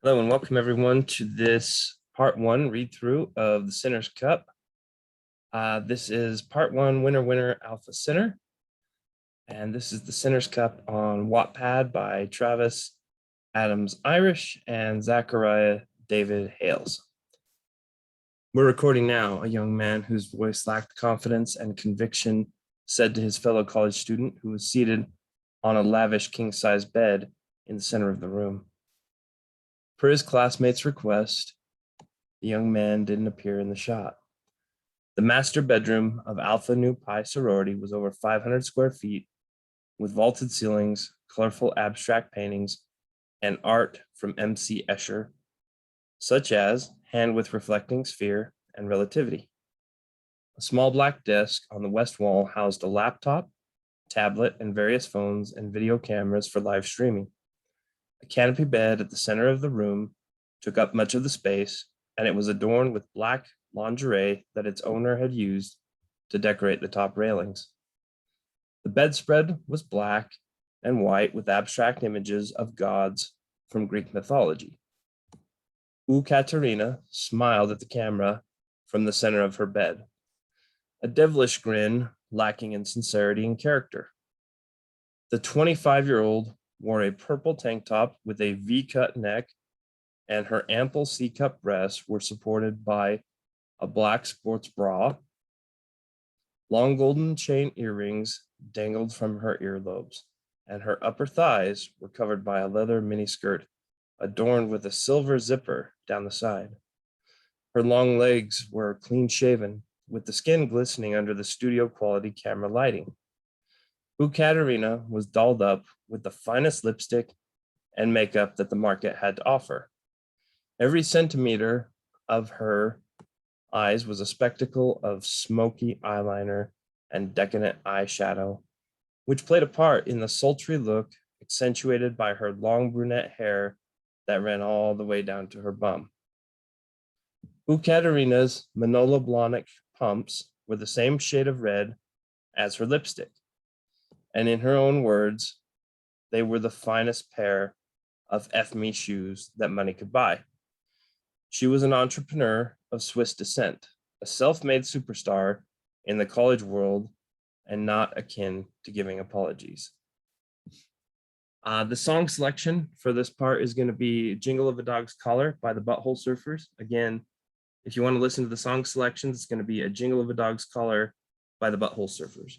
Hello and welcome everyone to this part one read through of the Sinner's Cup. This is part one, Winner Winner Alpha Sinner. And this is the Sinner's Cup on Wattpad by Travis Adams Irish and Zachariah David Hales. We're recording now. A young man whose voice lacked confidence and conviction said to his fellow college student who was seated on a lavish king-size bed in the center of the room. Per his classmates' request, the young man didn't appear in the shot. The master bedroom of Alpha Nu Pi sorority was over 500 square feet with vaulted ceilings, colorful abstract paintings, and art from M.C. Escher, such as Hand with Reflecting Sphere and Relativity. A small black desk on the west wall housed a laptop, tablet, and various phones and video cameras for live streaming. A canopy bed at the center of the room took up much of the space, and it was adorned with black lingerie that its owner had used to decorate the top railings. The bedspread was black and white with abstract images of gods from Greek mythology. Katerina smiled at the camera from the center of her bed, a devilish grin lacking in sincerity and character. The 25-year-old wore a purple tank top with a V-cut neck, and her ample C-cup breasts were supported by a black sports bra. Long golden chain earrings dangled from her earlobes, and her upper thighs were covered by a leather miniskirt adorned with a silver zipper down the side. Her long legs were clean shaven, with the skin glistening under the studio quality camera lighting. Katerina was dolled up with the finest lipstick and makeup that the market had to offer. Every centimeter of her eyes was a spectacle of smoky eyeliner and decadent eyeshadow, which played a part in the sultry look accentuated by her long brunette hair that ran all the way down to her bum. Katerina's Manolo Blahnik pumps were the same shade of red as her lipstick, and in her own words, they were the finest pair of F-me shoes that money could buy. She was an entrepreneur of Swiss descent, a self-made superstar in the college world, and not akin to giving apologies. The song selection for this part is going to be Jingle of a Dog's Collar by the Butthole Surfers. Again, if you want to listen to the song selections, it's going to be A Jingle of a Dog's Collar by the Butthole Surfers.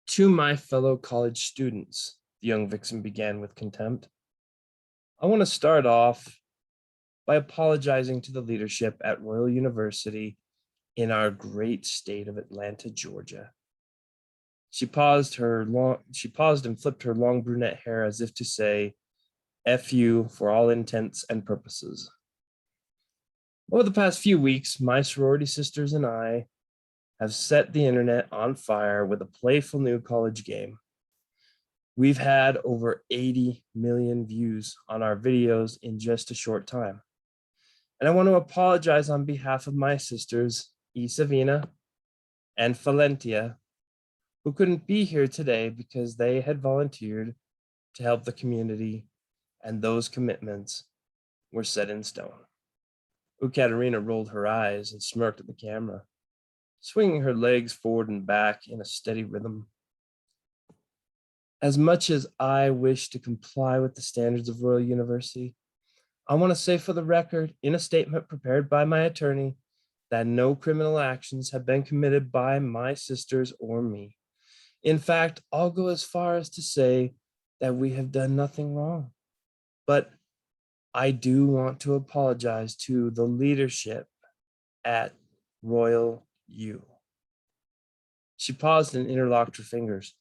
To my fellow college students, the young vixen began with contempt. I want to start off by apologizing to the leadership at Royal University in our great state of Atlanta, Georgia. She paused and flipped her long brunette hair as if to say, F you for all intents and purposes. Over the past few weeks, my sorority sisters and I have set the internet on fire with a playful new college game. We've had over 80 million views on our videos in just a short time. And I want to apologize on behalf of my sisters, Isavina and Valentia, who couldn't be here today because they had volunteered to help the community, and those commitments were set in stone. Katerina rolled her eyes and smirked at the camera, swinging her legs forward and back in a steady rhythm. As much as I wish to comply with the standards of Royal University, I want to say for the record, in a statement prepared by my attorney, that no criminal actions have been committed by my sisters or me. In fact, I'll go as far as to say that we have done nothing wrong. But I do want to apologize to the leadership at Royal U. She paused and interlocked her fingers,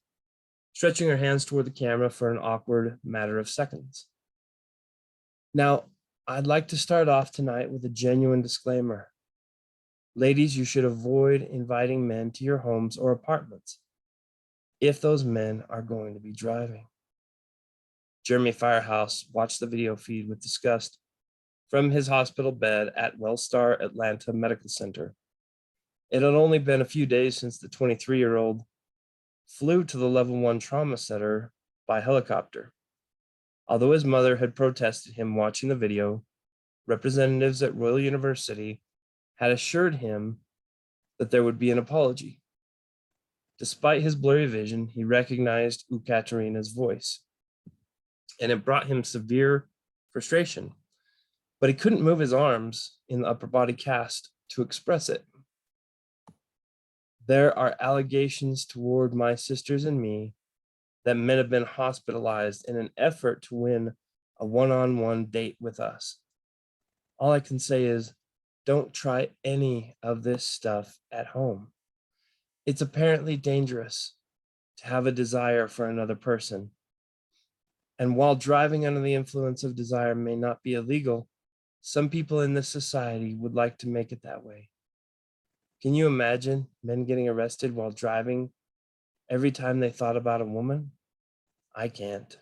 stretching her hands toward the camera for an awkward matter of seconds. Now, I'd like to start off tonight with a genuine disclaimer. Ladies, you should avoid inviting men to your homes or apartments if those men are going to be driving. Jeremy Firehouse watched the video feed with disgust from his hospital bed at Wellstar Atlanta Medical Center. It had only been a few days since the 23-year-old flew to the level 1 trauma center by helicopter. Although his mother had protested him watching the video, representatives at Royal University had assured him that there would be an apology. Despite his blurry vision, he recognized Ekaterina's voice, and it brought him severe frustration. But he couldn't move his arms in the upper body cast to express it. There are allegations toward my sisters and me that men have been hospitalized in an effort to win a one-on-one date with us. All I can say is, don't try any of this stuff at home. It's apparently dangerous to have a desire for another person. And while driving under the influence of desire may not be illegal, some people in this society would like to make it that way. Can you imagine men getting arrested while driving every time they thought about a woman? I can't.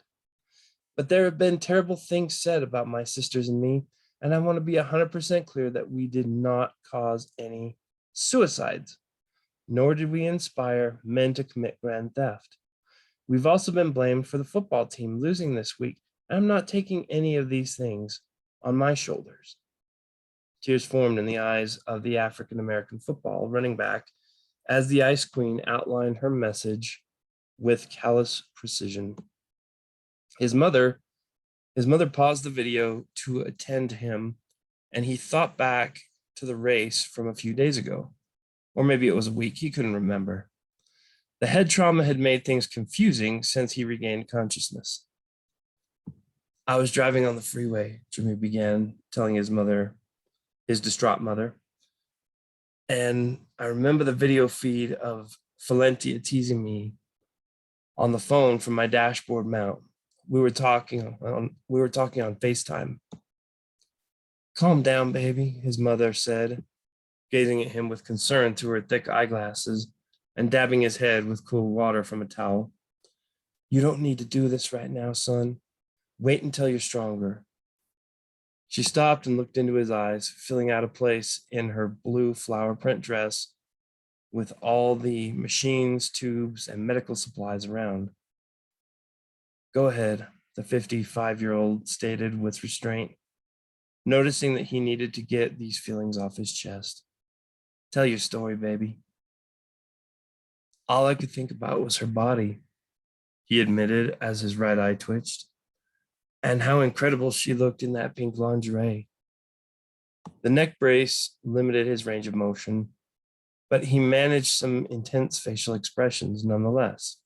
But there have been terrible things said about my sisters and me, and I want to be 100% clear that we did not cause any suicides, nor did we inspire men to commit grand theft. We've also been blamed for the football team losing this week. I'm not taking any of these things on my shoulders. Tears formed in the eyes of the African-American football running back as the Ice Queen outlined her message with callous precision. His mother paused the video to attend to him, and he thought back to the race from a few days ago, or maybe it was a week, he couldn't remember. The head trauma had made things confusing since he regained consciousness. I was driving on the freeway, Jimmy began telling his mother, his distraught mother. And I remember the video feed of Valentia teasing me on the phone from my dashboard mount. We were talking on FaceTime. Calm down, baby, his mother said, gazing at him with concern through her thick eyeglasses and dabbing his head with cool water from a towel. You don't need to do this right now, son. Wait until you're stronger. She stopped and looked into his eyes, feeling out of place in her blue flower print dress with all the machines, tubes, and medical supplies around. Go ahead, the 55-year-old stated with restraint, noticing that he needed to get these feelings off his chest. Tell your story, baby. All I could think about was her body, he admitted as his right eye twitched, and how incredible she looked in that pink lingerie. The neck brace limited his range of motion, but he managed some intense facial expressions nonetheless.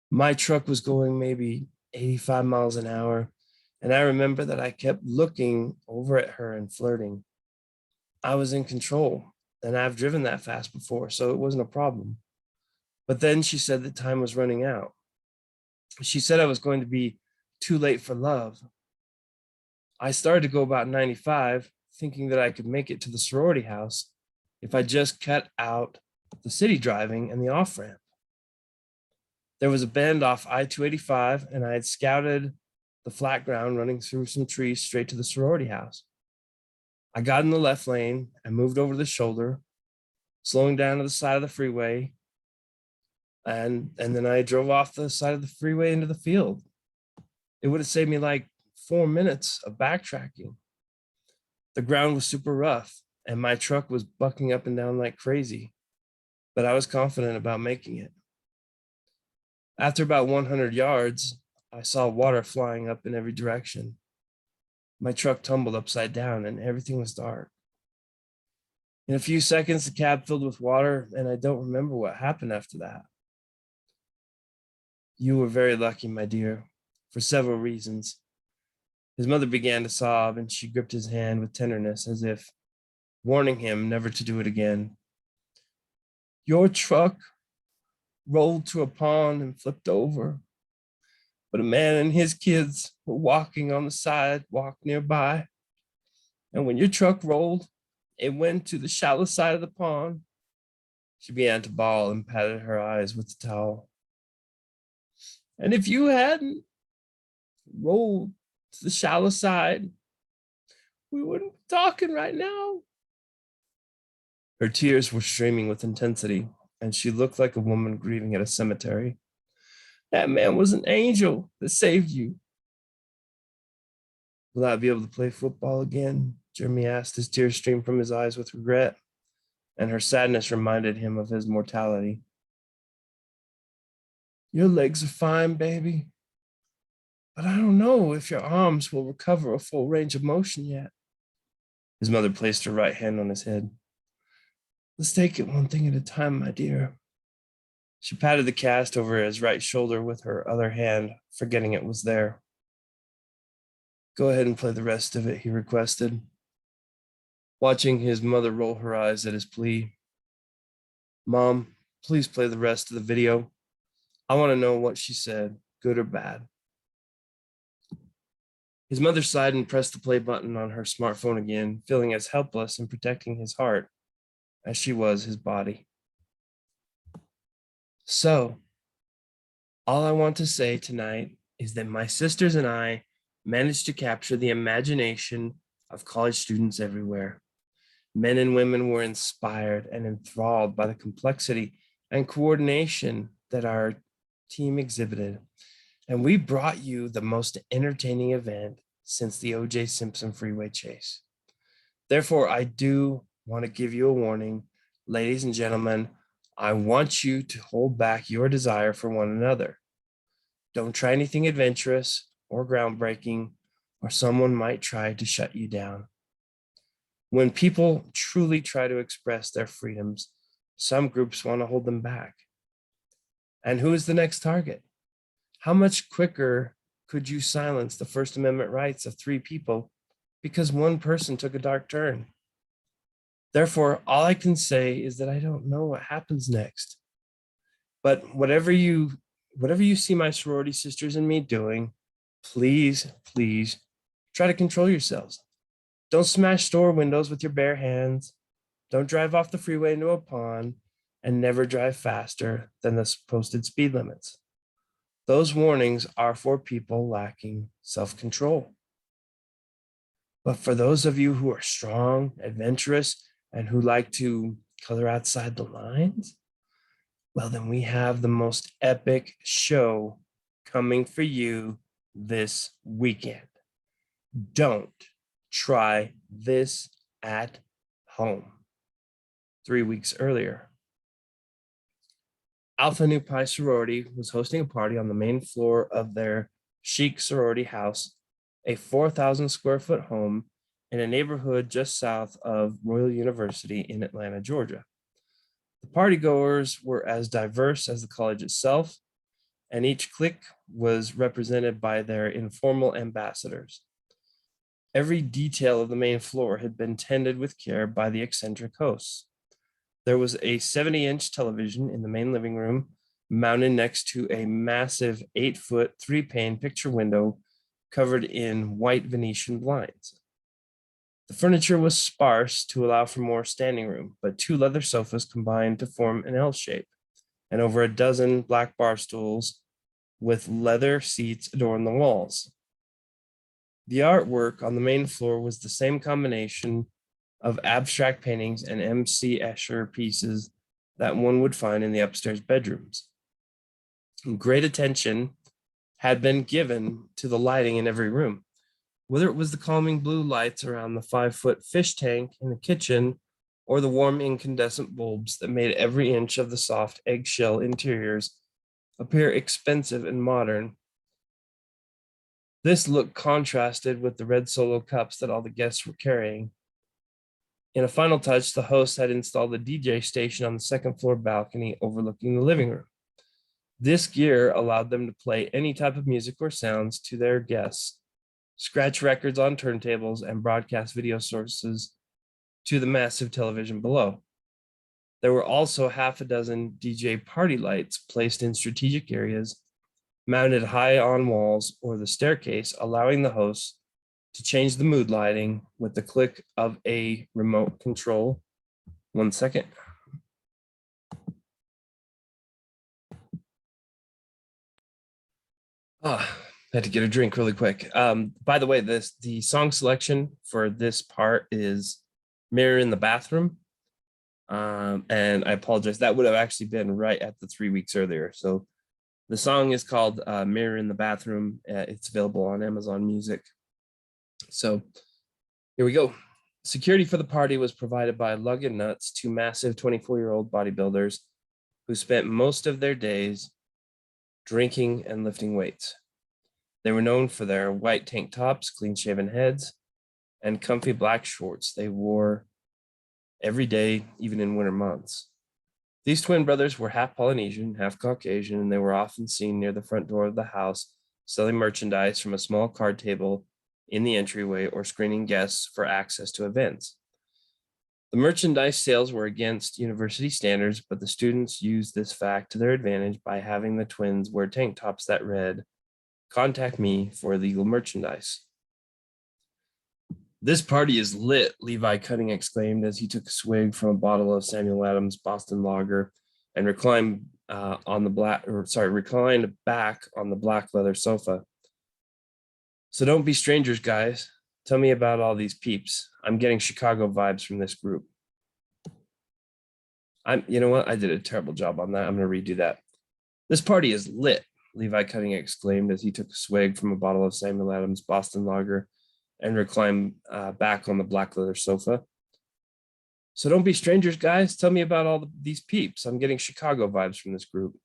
My truck was going maybe 85 miles an hour, and I remember that I kept looking over at her and flirting. I was in control, and I've driven that fast before, so it wasn't a problem. But then she said that time was running out. She said I was going to be too late for love. I started to go about 95, thinking that I could make it to the sorority house if I just cut out the city driving and the off-ramp. There was a bend off I-285, and I had scouted the flat ground running through some trees straight to the sorority house. I got in the left lane and moved over the shoulder, slowing down to the side of the freeway, and then I drove off the side of the freeway into the field. It would have saved me like 4 minutes of backtracking. The ground was super rough, and my truck was bucking up and down like crazy, but I was confident about making it. After about 100 yards, I saw water flying up in every direction. My truck tumbled upside down and everything was dark. In a few seconds, the cab filled with water, and I don't remember what happened after that. You were very lucky, my dear, for several reasons. His mother began to sob, and she gripped his hand with tenderness as if warning him never to do it again. Your truck rolled to a pond and flipped over, but a man and his kids were walking on the sidewalk nearby. And when your truck rolled, it went to the shallow side of the pond. She began to bawl and patted her eyes with the towel. And if you hadn't rolled to the shallow side, we wouldn't be talking right now. Her tears were streaming with intensity, and she looked like a woman grieving at a cemetery. That man was an angel that saved you. Will I be able to play football again? Jeremy asked, his tears streamed from his eyes with regret, and her sadness reminded him of his mortality. Your legs are fine, baby, but I don't know if your arms will recover a full range of motion yet. His mother placed her right hand on his head. Let's take it one thing at a time, my dear. She patted the cast over his right shoulder with her other hand, forgetting it was there. Go ahead and play the rest of it, he requested, watching his mother roll her eyes at his plea. Mom, please play the rest of the video. I want to know what she said, good or bad. His mother sighed and pressed the play button on her smartphone again, feeling as helpless in protecting his heart as she was his body. So, all I want to say tonight is that my sisters and I managed to capture the imagination of college students everywhere. Men and women were inspired and enthralled by the complexity and coordination that our team exhibited. And we brought you the most entertaining event since the O.J. Simpson freeway chase. Therefore, I do want to give you a warning, ladies and gentlemen. I want you to hold back your desire for one another. Don't try anything adventurous or groundbreaking, or someone might try to shut you down. When people truly try to express their freedoms, some groups want to hold them back. And who is the next target? How much quicker could you silence the First Amendment rights of 3 people because one person took a dark turn? Therefore, all I can say is that I don't know what happens next. But whatever you see my sorority sisters and me doing, please try to control yourselves. Don't smash store windows with your bare hands. Don't drive off the freeway into a pond, and never drive faster than the posted speed limits. Those warnings are for people lacking self-control. But for those of you who are strong, adventurous, and who like to color outside the lines, well, then we have the most epic show coming for you this weekend. Don't try this at home. 3 weeks earlier, Alpha Nu Pi sorority was hosting a party on the main floor of their chic sorority house, a 4,000 square foot home in a neighborhood just south of Royal University in Atlanta, Georgia. The partygoers were as diverse as the college itself, and each clique was represented by their informal ambassadors. Every detail of the main floor had been tended with care by the eccentric hosts. There was a 70-inch television in the main living room, mounted next to a massive 8-foot 3-pane picture window covered in white Venetian blinds. The furniture was sparse to allow for more standing room, but 2 leather sofas combined to form an L shape, and over a dozen black bar stools with leather seats adorned the walls. The artwork on the main floor was the same combination of abstract paintings and M.C. Escher pieces that one would find in the upstairs bedrooms. Great attention had been given to the lighting in every room, whether it was the calming blue lights around the 5-foot fish tank in the kitchen or the warm incandescent bulbs that made every inch of the soft eggshell interiors appear expensive and modern. This look contrasted with the red Solo cups that all the guests were carrying. In a final touch, the host had installed a DJ station on the second floor balcony overlooking the living room. This gear allowed them to play any type of music or sounds to their guests, scratch records on turntables, and broadcast video sources to the massive television below. There were also half a dozen DJ party lights placed in strategic areas, mounted high on walls or the staircase, allowing the hosts to change the mood lighting with the click of a remote control. 1 second. Had to get a drink really quick. By the way, the song selection for this part is Mirror in the Bathroom. And I apologize. That would have actually been right at the 3 weeks earlier. So the song is called Mirror in the Bathroom. It's available on Amazon Music. So here we go. Security for the party was provided by Lug and Nuts, two massive 24-year-old bodybuilders who spent most of their days drinking and lifting weights. They were known for their white tank tops, clean-shaven heads, and comfy black shorts they wore every day, even in winter months. These twin brothers were half Polynesian, half Caucasian, and they were often seen near the front door of the house selling merchandise from a small card table in the entryway or screening guests for access to events. The merchandise sales were against university standards, but the students used this fact to their advantage by having the twins wear tank tops that read, "Contact me for illegal merchandise." "This party is lit," Levi Cutting exclaimed as he took a swig from a bottle of Samuel Adams Boston Lager and reclined back on the black leather sofa. "So don't be strangers, guys. Tell me about all these peeps. I'm getting Chicago vibes from this group." You know what? I did a terrible job on that. I'm going to redo that. "This party is lit," Levi Cutting exclaimed as he took a swig from a bottle of Samuel Adams Boston Lager and reclined back on the black leather sofa. "So don't be strangers, guys. Tell me about all these peeps. I'm getting Chicago vibes from this group."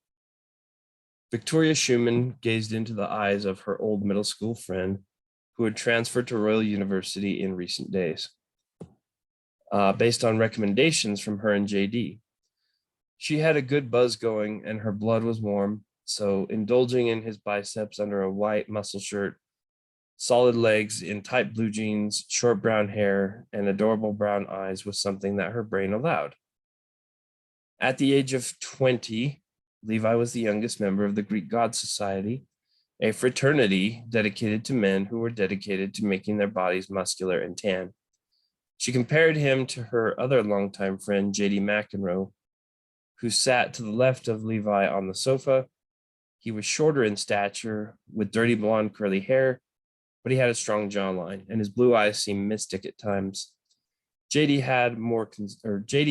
Victoria Schumann gazed into the eyes of her old middle school friend who had transferred to Royal University in recent days, based on recommendations from her and JD. She had a good buzz going and her blood was warm, so indulging in his biceps under a white muscle shirt, solid legs in tight blue jeans, short brown hair, and adorable brown eyes was something that her brain allowed. At the age of 20, Levi was the youngest member of the Greek God Society, a fraternity dedicated to men who were dedicated to making their bodies muscular and tan. She compared him to her other longtime friend, JD McEnroe, who sat to the left of Levi on the sofa. He was shorter in stature, with dirty blonde curly hair, but he had a strong jawline, and his blue eyes seemed mystic at times. JD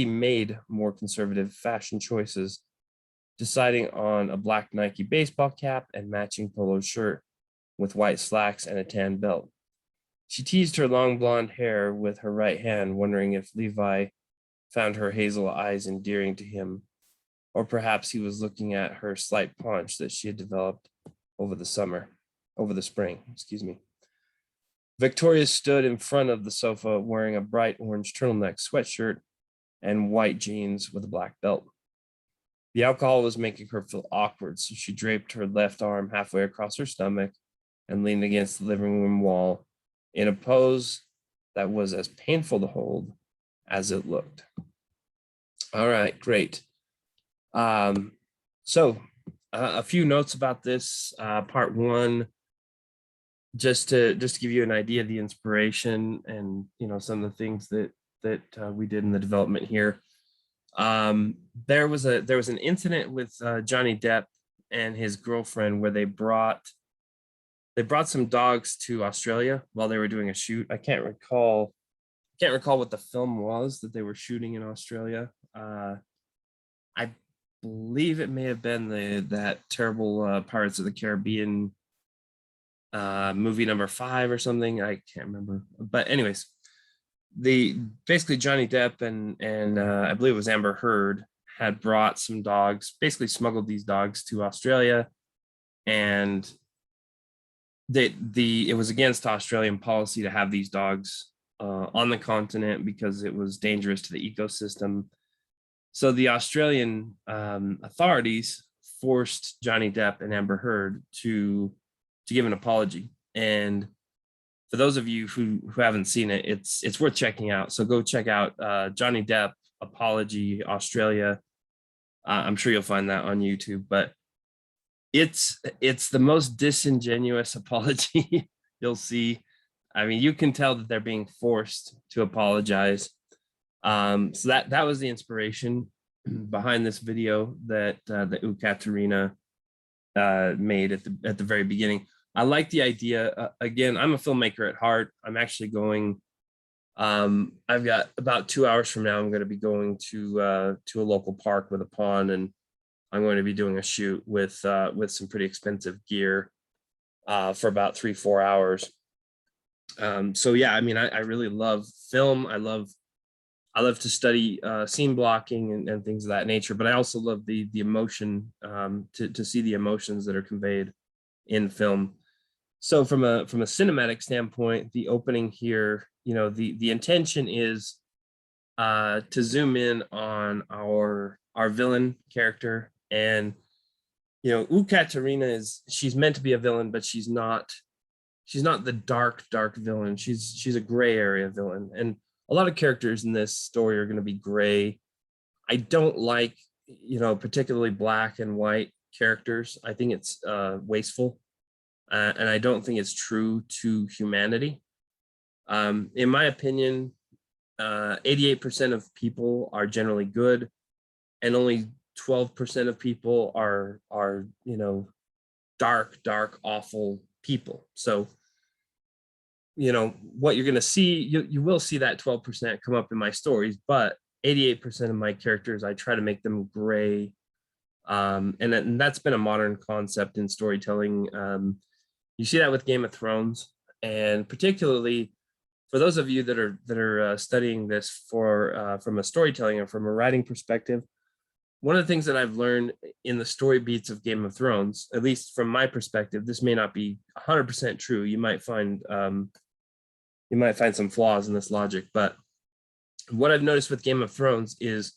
made more conservative fashion choices, deciding on a black Nike baseball cap and matching polo shirt with white slacks and a tan belt. She teased her long blonde hair with her right hand, wondering if Levi found her hazel eyes endearing to him, or perhaps he was looking at her slight paunch that she had developed over the spring. Victoria stood in front of the sofa wearing a bright orange turtleneck sweatshirt and white jeans with a black belt. The alcohol was making her feel awkward, so she draped her left arm halfway across her stomach and leaned against the living room wall in a pose that was as painful to hold as it looked. All right, great. So a few notes about this part one, just to give you an idea of the inspiration and some of the things that we did in the development here. There was an incident with Johnny Depp and his girlfriend where they brought some dogs to Australia while they were doing a shoot. I can't recall what the film was that they were shooting in Australia. I believe it may have been that terrible Pirates of the Caribbean movie number 5 or something. I can't remember. But anyways, basically Johnny Depp and I believe it was Amber Heard had brought some dogs, basically smuggled these dogs to Australia, and it was against Australian policy to have these dogs on the continent because it was dangerous to the ecosystem. So the Australian authorities forced Johnny Depp and Amber Heard to give an apology. And for those of you who haven't seen it, it's worth checking out. So go check out Johnny Depp Apology Australia. I'm sure you'll find that on YouTube, but it's the most disingenuous apology you'll see. I mean, you can tell that they're being forced to apologize. So that was the inspiration behind this video that Ekaterina made at the very beginning. I like the idea. Again, I'm a filmmaker at heart. I'm actually going. I've got about 2 hours from now. I'm going to be going to a local park with a pond, and I'm going to be doing a shoot with some pretty expensive gear for about 3-4 hours. So yeah, I mean, I really love film. I love to study scene blocking and things of that nature, but I also love the emotion, to see the emotions that are conveyed in film. So from a cinematic standpoint, the opening here, the intention is to zoom in on our villain character. And Katarina she's meant to be a villain, but she's not the dark villain. She's a gray area villain. And a lot of characters in this story are going to be gray. I don't like, particularly black and white characters. I think it's wasteful, and I don't think it's true to humanity. In my opinion, 88% of people are generally good, and only 12% of people are dark, awful people. So what you're going to see, you will see that 12% come up in my stories, but 88% of my characters, I try to make them gray. And that's been a modern concept in storytelling. You see that with Game of Thrones, and particularly for those of you that are studying this from a storytelling or from a writing perspective. One of the things that I've learned in the story beats of Game of Thrones, at least from my perspective, this may not be 100% true. You might find some flaws in this logic, but what I've noticed with Game of Thrones is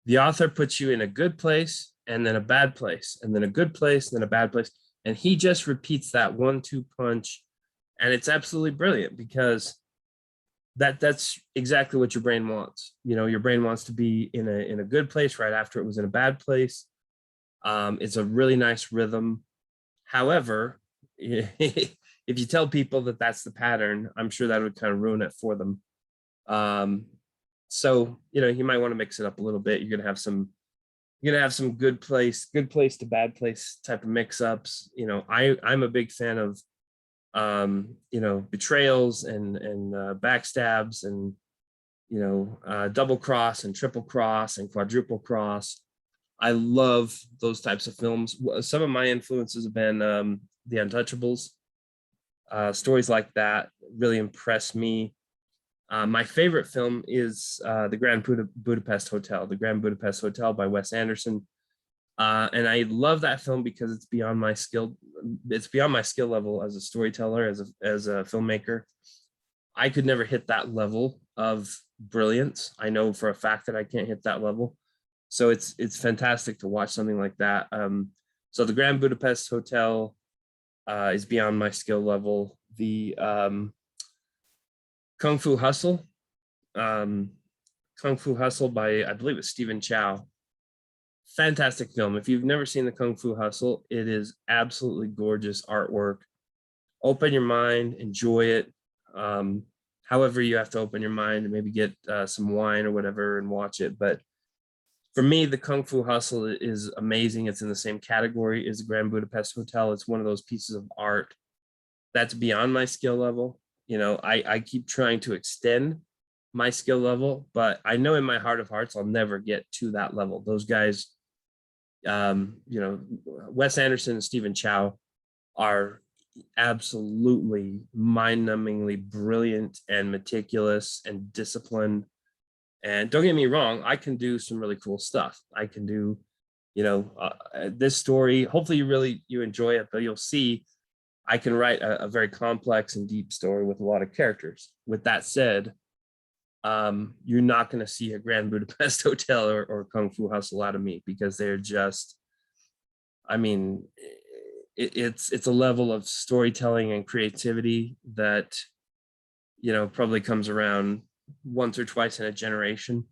the author puts you in a good place and then a bad place, and then a good place, and then a bad place. And he just repeats that 1-2 punch. And it's absolutely brilliant because that's exactly what your brain wants. Your brain wants to be in a good place right after it was in a bad place. It's a really nice rhythm. However, if you tell people that that's the pattern, I'm sure that would kind of ruin it for them. So you might want to mix it up a little bit. You're gonna have some good place to bad place type of mix-ups. I'm a big fan of betrayals and backstabs and double cross and triple cross and quadruple cross. I love those types of films. Some of my influences have been The Untouchables. Stories like that really impress me. My favorite film is the Grand Budapest Hotel, the Grand Budapest Hotel by Wes Anderson. And I love that film because it's beyond my skill. It's beyond my skill level as a storyteller, as a filmmaker. I could never hit that level of brilliance. I know for a fact that I can't hit that level. So it's fantastic to watch something like that. So the Grand Budapest Hotel is beyond my skill level. The Kung Fu Hustle, Kung Fu Hustle by, I believe it's Stephen Chow. Fantastic film. If you've never seen the Kung Fu Hustle, it is absolutely gorgeous artwork. Open your mind, enjoy it. However, you have to open your mind and maybe get some wine or whatever and watch it. But for me, the Kung Fu Hustle is amazing. It's in the same category as the Grand Budapest Hotel. It's one of those pieces of art that's beyond my skill level. I keep trying to extend my skill level, but I know in my heart of hearts, I'll never get to that level. Those guys, Wes Anderson and Stephen Chow are absolutely mind-numbingly brilliant and meticulous and disciplined. And don't get me wrong, I can do some really cool stuff. I can do, this story. Hopefully you enjoy it, but you'll see I can write a very complex and deep story with a lot of characters. With that said, you're not going to see a Grand Budapest Hotel or Kung Fu Hustle out of me because they're just, I mean, it's a level of storytelling and creativity that probably comes around once or twice in a generation.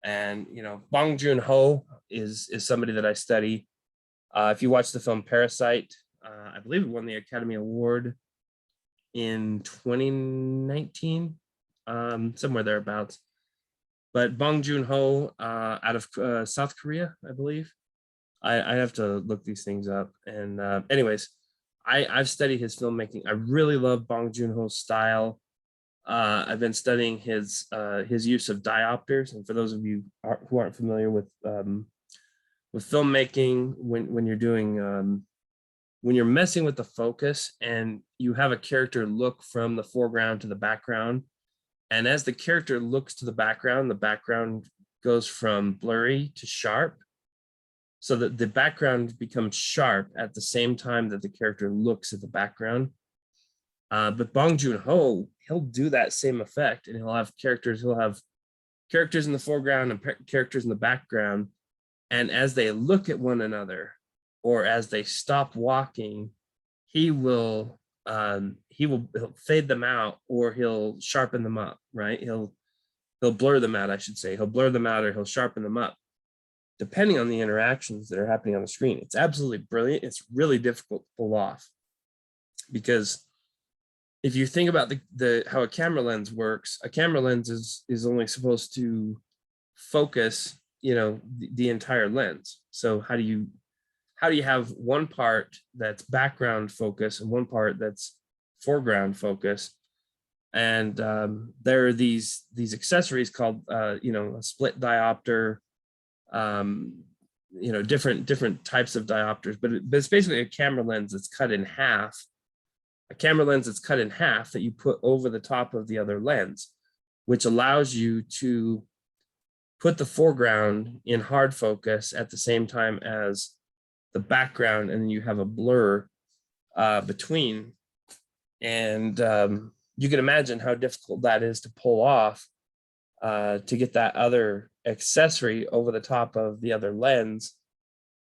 And Bong Joon-ho is somebody that I study. If you watch the film Parasite, I believe it won the Academy Award in 2019, somewhere thereabouts. But Bong Joon-ho, out of South Korea, I believe. I have to look these things up. And anyways, I've studied his filmmaking. I really love Bong Joon-ho's style. I've been studying his use of diopters. And for those of you who aren't familiar with filmmaking, when you're doing when you're messing with the focus and you have a character look from the foreground to the background, and as the character looks to the background goes from blurry to sharp, so that the background becomes sharp at the same time that the character looks at the background. But Bong Joon-ho, he'll do that same effect, and he'll have characters in the foreground and characters in the background, and as they look at one another or as they stop walking, he'll fade them out, or he'll sharpen them up, right? He'll blur them out, I should say. He'll blur them out or he'll sharpen them up, depending on the interactions that are happening on the screen. It's absolutely brilliant. It's really difficult to pull off, because if you think about how a camera lens works, a camera lens is only supposed to focus, the entire lens. So how do you have one part that's background focus and one part that's foreground focus? And there are these accessories called a split diopter, different types of diopters, but it's basically a camera lens that's cut in half. A camera lens that's cut in half that you put over the top of the other lens, which allows you to put the foreground in hard focus at the same time as the background, and then you have a blur between. And you can imagine how difficult that is to pull off, to get that other accessory over the top of the other lens,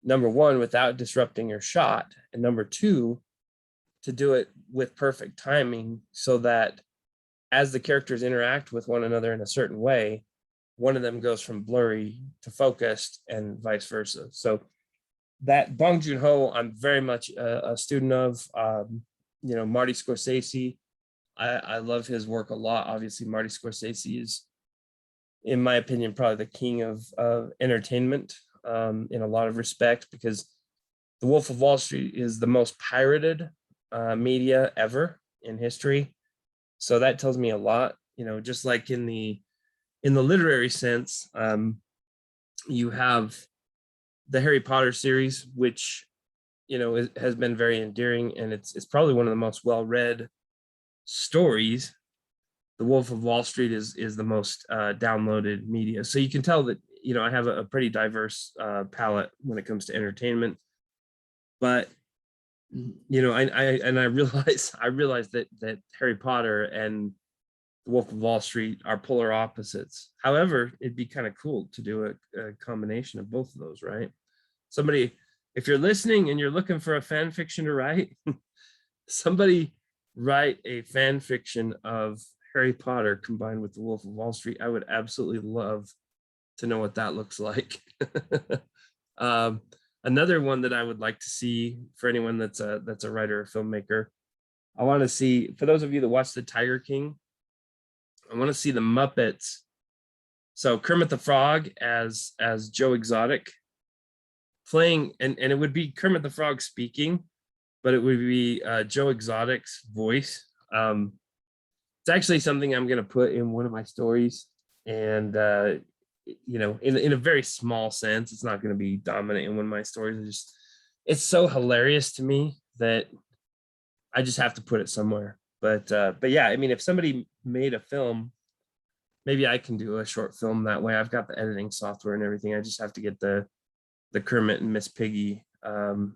number one, without disrupting your shot, and number two, to do it with perfect timing, so that as the characters interact with one another in a certain way, one of them goes from blurry to focused and vice versa. So that Bong Joon-ho, I'm very much a student of. Marty Scorsese, I love his work a lot. Obviously, Marty Scorsese is, in my opinion, probably the king of entertainment in a lot of respect, because The Wolf of Wall Street is the most pirated media ever in history. So that tells me a lot. Just like in the literary sense, you have the Harry Potter series, which has been very endearing, and it's probably one of the most well-read stories. The Wolf of Wall Street is the most downloaded media. So you can tell that I have a pretty diverse palette when it comes to entertainment. But I realize that Harry Potter and The Wolf of Wall Street are polar opposites. However, it'd be kind of cool to do a combination of both of those, right? Somebody, if you're listening and you're looking for a fan fiction to write, somebody write a fan fiction of Harry Potter combined with The Wolf of Wall Street. I would absolutely love to know what that looks like. Another one that I would like to see, for anyone that's a writer or filmmaker, I want to see, for those of you that watch The Tiger King, I want to see the Muppets. So Kermit the Frog as Joe Exotic playing, and it would be Kermit the Frog speaking, but it would be Joe Exotic's voice. It's actually something I'm going to put in one of my stories, and in a very small sense. It's not going to be dominant in one of my stories. It's so hilarious to me that I just have to put it somewhere. But yeah, I mean, if somebody made a film, maybe I can do a short film that way. I've got the editing software and everything. I just have to get the Kermit and Miss Piggy and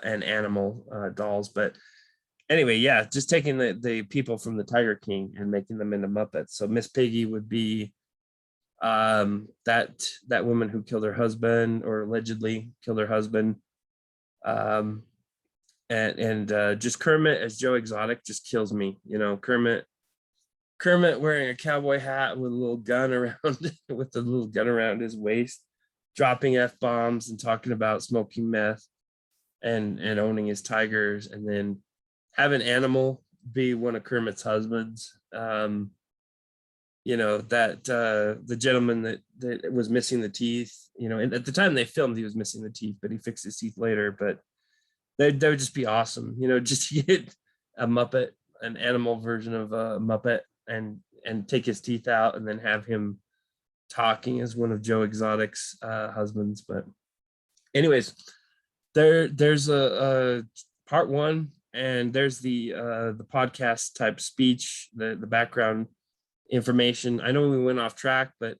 animal dolls. But anyway, yeah, just taking the people from the Tiger King and making them into Muppets. So Miss Piggy would be that woman who killed her husband, or allegedly killed her husband. And just Kermit as Joe Exotic just kills me. Kermit wearing a cowboy hat with a little gun around with a little gun around his waist, dropping F-bombs and talking about smoking meth and owning his tigers, and then have an animal be one of Kermit's husbands. The gentleman that was missing the teeth, and at the time they filmed, he was missing the teeth, but he fixed his teeth later. But that would just be awesome, just to get a Muppet, an animal version of a Muppet, and take his teeth out and then have him talking as one of Joe Exotic's husbands. But anyways, there's a part one, and there's the podcast type speech, the background information. I know we went off track, but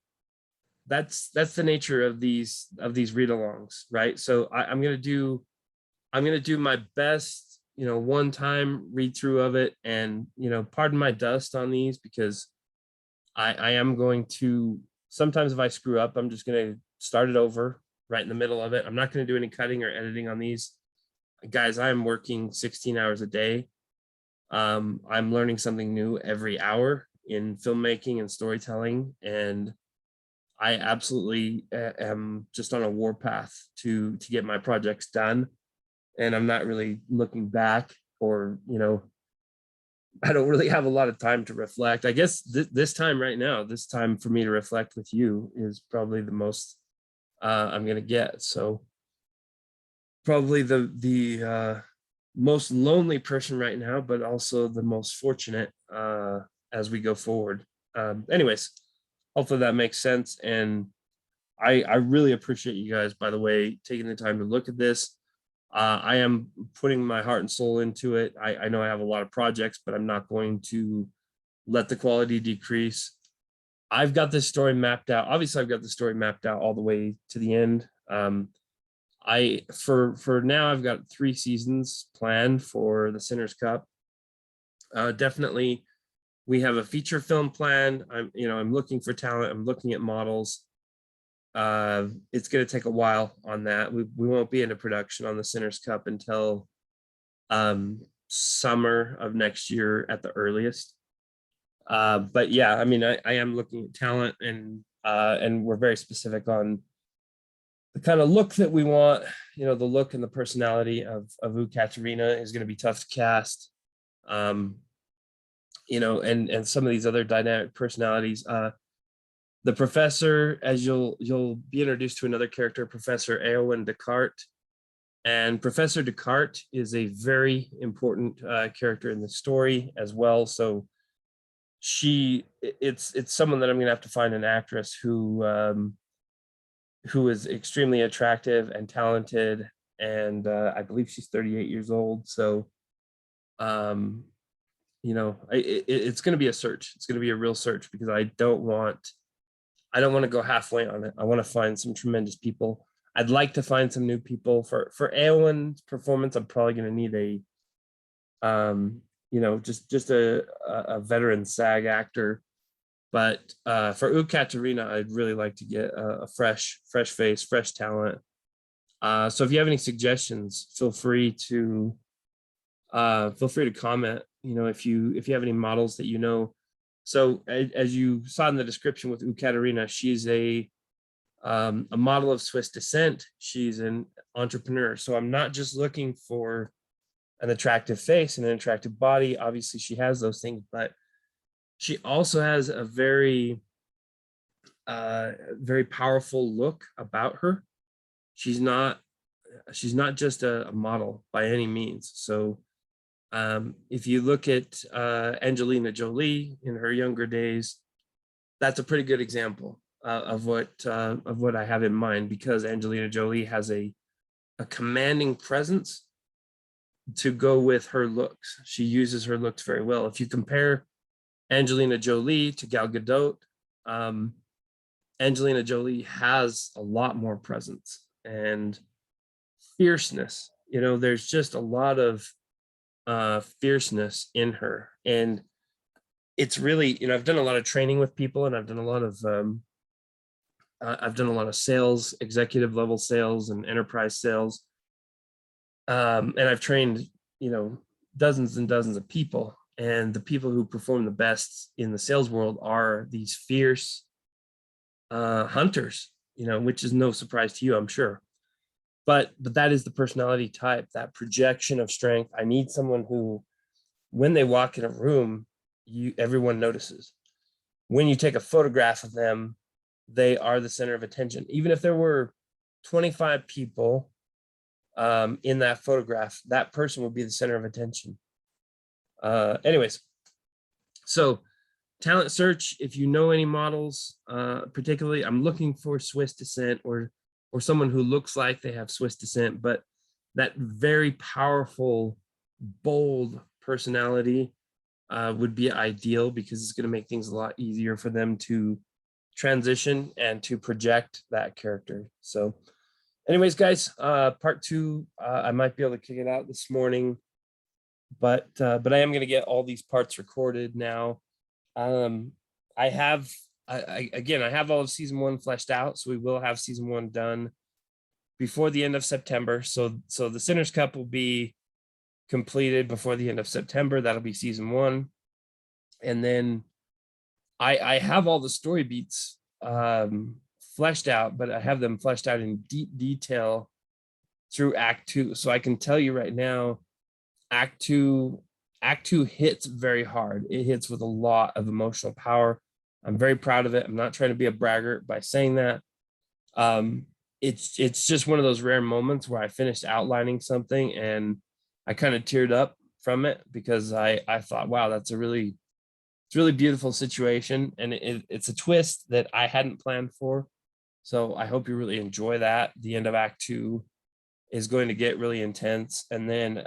that's the nature of these read-alongs, right? So I'm gonna do my best, one time read through of it, and pardon my dust on these, because I am going to, sometimes if I screw up, I'm just gonna start it over right in the middle of it. I'm not gonna do any cutting or editing on these. Guys, I'm working 16 hours a day. I'm learning something new every hour in filmmaking and storytelling, and I absolutely am just on a warpath to get my projects done. And I'm not really looking back, or I don't really have a lot of time to reflect. I guess this time right now, this time for me to reflect with you is probably the most I'm gonna get. So probably the most lonely person right now, but also the most fortunate as we go forward. Anyways, hopefully that makes sense. And I really appreciate you guys, by the way, taking the time to look at this. I am putting my heart and soul into it. I know I have a lot of projects, but I'm not going to let the quality decrease. I've got this story mapped out. Obviously, I've got the story mapped out all the way to the end. For now, I've got 3 seasons planned for the Sinners Cup. Definitely, we have a feature film planned. I'm looking for talent. I'm looking at models. It's going to take a while on that. We won't be into production on the Sinners Cup until summer of next year at the earliest. But yeah, I mean, I am looking at talent, and we're very specific on the kind of look that we want. The look and the personality of Katerina is going to be tough to cast. And some of these other dynamic personalities. The professor, as you'll be introduced to another character, Professor Eowyn Descartes. And Professor Descartes is a very important character in the story as well. So it's someone that I'm gonna have to find an actress who is extremely attractive and talented, and I believe she's 38 years old. So it's going to be a search. It's going to be a real search, because I don't want to go halfway on it. I want to find some tremendous people. I'd like to find some new people for Eowyn's performance. I'm probably going to need just a veteran SAG actor. But for Katerina, I'd really like to get a fresh face, fresh talent. So if you have any suggestions, feel free to comment. If you have any models that So as you saw in the description with Katerina, she's a model of Swiss descent. She's an entrepreneur. So I'm not just looking for an attractive face and an attractive body. Obviously, she has those things, but she also has a very powerful look about her. She's not just a model by any means. So if you look at Angelina Jolie in her younger days, that's a pretty good example of what I have in mind, because Angelina Jolie has a commanding presence to go with her looks. She uses her looks very well. If you compare Angelina Jolie to Gal Gadot, Angelina Jolie has a lot more presence and fierceness. There's just a lot of fierceness in her. And it's really, I've done a lot of training with people, and I've done a lot of sales, executive level sales and enterprise sales. And I've trained, dozens and dozens of people. And the people who perform the best in the sales world are these fierce hunters, which is no surprise to you, I'm sure. But that is the personality type, that projection of strength. I need someone who, when they walk in a room, everyone notices. When you take a photograph of them, they are the center of attention. Even if there were 25 people in that photograph, that person would be the center of attention. Anyways, so talent search, if you know any models, particularly, I'm looking for Swiss descent, or someone who looks like they have Swiss descent, but that very powerful bold personality would be ideal, because it's going to make things a lot easier for them to transition and to project that character. So anyways, guys, part two, I might be able to kick it out this morning, but I am going to get all these parts recorded now. I have, again, I have all of season one fleshed out, so we will have season one done before the end of September. So the Sinners Cup will be completed before the end of September. That'll be season one. And then I have all the story beats fleshed out, but I have them fleshed out in deep detail through Act Two. So I can tell you right now, Act Two hits very hard. It hits with a lot of emotional power. I'm very proud of it. I'm not trying to be a braggart by saying that. It's just one of those rare moments where I finished outlining something and I kind of teared up from it, because I thought, wow, it's a really beautiful situation, and it's a twist that I hadn't planned for. So I hope you really enjoy that. The end of Act Two is going to get really intense, and then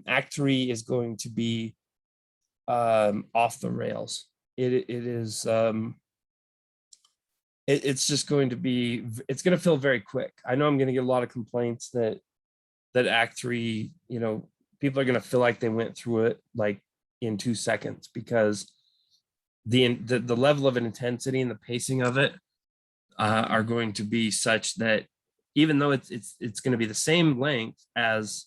Act Three is going to be off the rails. It's just going to be, it's going to feel very quick. I know I'm going to get a lot of complaints that Act Three, people are going to feel like they went through it like in 2 seconds, because the level of intensity and the pacing of it are going to be such that even though it's going to be the same length as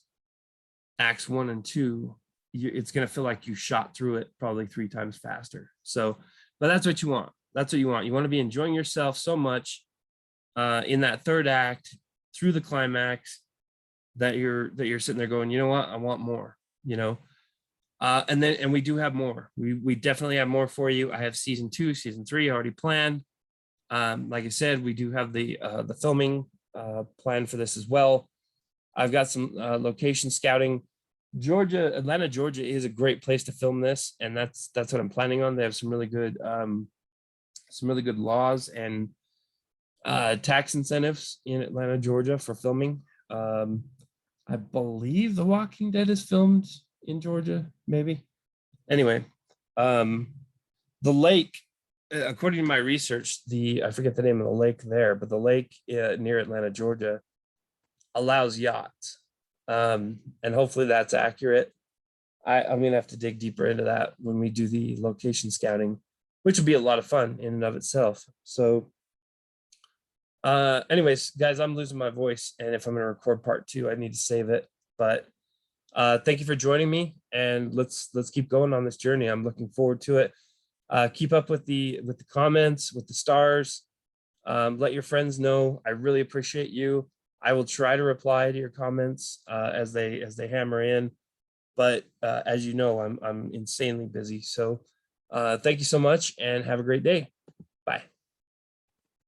Acts 1 and 2, it's going to feel like you shot through it probably 3 times faster. So, but that's what you want. That's what you want. You want to be enjoying yourself so much in that third act through the climax that you're sitting there going, you know what, I want more. And we do have more. We definitely have more for you. I have season 2, season 3 already planned. Like I said, we do have the filming plan for this as well. I've got some location scouting. Atlanta, Georgia is a great place to film this, and that's what I'm planning on. They have some really good laws and tax incentives in Atlanta, Georgia for filming. I believe The Walking Dead is filmed in Georgia, maybe. Anyway, the lake, according to my research, I forget the name of the lake there, but the lake near Atlanta, Georgia, allows yachts. And hopefully that's accurate. I'm going to have to dig deeper into that when we do the location scouting, which will be a lot of fun in and of itself. So anyways, guys, I'm losing my voice, and if I'm going to record part 2, I need to save it. But thank you for joining me, and let's keep going on this journey. I'm looking forward to it. Keep up with the comments, with the stars. Let your friends know. I really appreciate you. I will try to reply to your comments as they hammer in, but as you know, I'm insanely busy. So thank you so much, and have a great day. Bye.